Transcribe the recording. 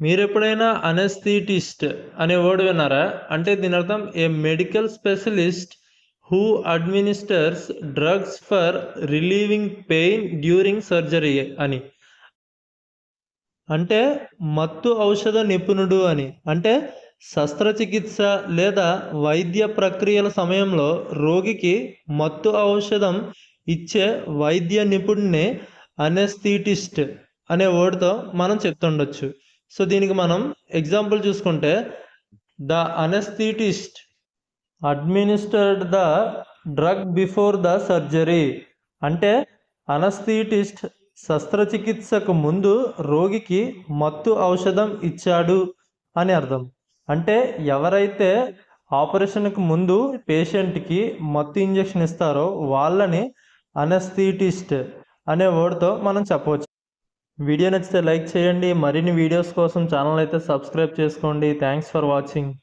మీరెప్పుడైనా అనస్థీటిస్ట్ అనే వర్డ్ విన్నారా? అంటే దీని అర్థం a medical specialist who administers drugs for relieving pain during surgery అని. అంటే మత్తు ఔషధ నిపుణుడు అని. అంటే శస్త్రచికిత్స లేదా వైద్య ప్రక్రియల సమయంలో రోగికి మత్తు ఔషధం ఇచ్చే వైద్య నిపుణుడినే అనస్థీటిస్ట్ అనే వర్డ్తో మనం చెప్తుండొచ్చు. సో దీనికి మనం ఎగ్జాంపుల్ చూసుకుంటే, the anaesthetist administered the drug before the surgery. అంటే అనస్థీటిస్ట్ శస్త్రచికిత్సకు ముందు రోగికి మత్తు ఔషధం ఇచ్చాడు అని అర్థం. అంటే ఎవరైతే ఆపరేషన్కి ముందు పేషెంట్కి మత్తు ఇంజెక్షన్ ఇస్తారో వాళ్ళని అనస్థీటిస్ట్ అనే వర్డ్తో మనం చెప్పవచ్చు. వీడియో నచ్చితే లైక్ చేయండి. మరిన్ని వీడియోస్ కోసం ఛానల్ అయితే సబ్స్క్రైబ్ చేసుకోండి. Thanks for watching.